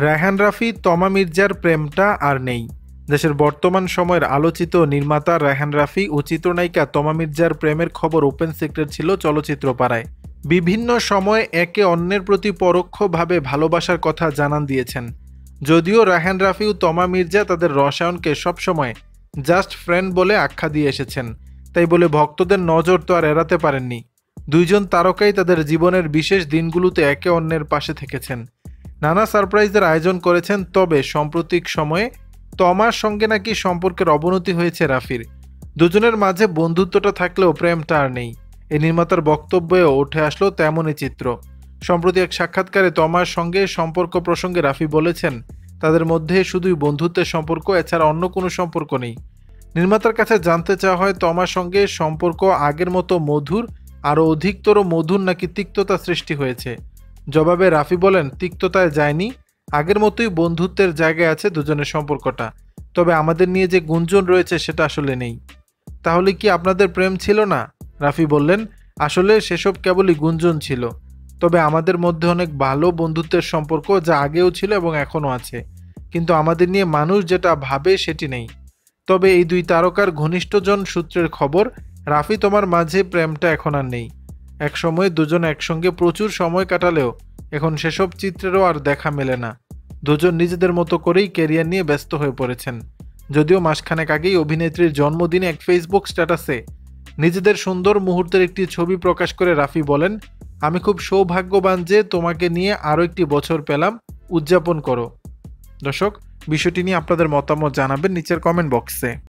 রায়হান রাফি তমা মির্জার প্রেমটা আর নেই। দেশের বর্তমান সময়ের আলোচিত নির্মাতা রায়হান রাফি ও চিত্রনায়িকা তমা মির্জার প্রেমের খবর ওপেন সিক্রেট ছিল চলচ্চিত্র পাড়ায়। বিভিন্ন সময় একে অন্যের প্রতি পরোক্ষভাবে ভালোবাসার কথা জানান দিয়েছেন। যদিও রায়হান রাফি ও তমা মির্জা তাদের রসায়নকে সবসময় জাস্ট ফ্রেন্ড বলে আখ্যা দিয়ে এসেছেন, তাই বলে ভক্তদের নজর তো আর এড়াতে পারেননি। দুইজন তারকাই তাদের জীবনের বিশেষ দিনগুলোতে একে অন্যের পাশে থেকেছেন, নানা সারপ্রাইজের আয়োজন করেছেন। তবে সাম্প্রতিক সময়ে তমার সঙ্গে নাকি সম্পর্কের অবনতি হয়েছে রাফির। দুজনের মাঝে বন্ধুত্বটা থাকলেও প্রেমটা আর নেই। এই নির্মাতার বক্তব্যেও উঠে আসলো তেমনই চিত্র। সম্প্রতি এক সাক্ষাৎকারে তমার সঙ্গে সম্পর্ক প্রসঙ্গে রাফি বলেছেন, তাদের মধ্যে শুধুই বন্ধুত্বের সম্পর্ক, এছাড়া অন্য কোনো সম্পর্ক নেই। নির্মাতার কাছে জানতে চাওয়া হয় তমার সঙ্গে সম্পর্ক আগের মতো মধুর, আরও অধিকতর মধুর নাকি তিক্ততা সৃষ্টি হয়েছে। জবাবে রাফি বলেন, তিক্ততায় যায়নি, আগের মতোই বন্ধুত্বের জায়গায় আছে দুজনের সম্পর্কটা। তবে আমাদের নিয়ে যে গুঞ্জন রয়েছে সেটা আসলে নেই। তাহলে কি আপনাদের প্রেম ছিল না? রাফি বললেন, আসলে সেসব কেবলই গুঞ্জন ছিল। তবে আমাদের মধ্যে অনেক ভালো বন্ধুত্বের সম্পর্ক, যা আগেও ছিল এবং এখনও আছে, কিন্তু আমাদের নিয়ে মানুষ যেটা ভাবে সেটি নেই। তবে এই দুই তারকার ঘনিষ্ঠজন সূত্রের খবর, রাফি তোমার মাঝে প্রেমটা এখন আর নেই। একসময় দুজন একসঙ্গে প্রচুর সময় কাটালেও এখন সেসব চিত্রেরও আর দেখা মেলে না। দুজন নিজেদের মতো করেই ক্যারিয়ার নিয়ে ব্যস্ত হয়ে পড়েছেন। যদিও মাসখানেক আগেই অভিনেত্রীর জন্মদিনে এক ফেসবুক স্ট্যাটাসে নিজেদের সুন্দর মুহূর্তের একটি ছবি প্রকাশ করে রাফি বলেন, আমি খুব সৌভাগ্যবান যে তোমাকে নিয়ে আরও একটি বছর পেলাম, উদযাপন করো। দর্শক, বিষয়টি নিয়ে আপনাদের মতামত জানাবেন নিচের কমেন্ট বক্সে।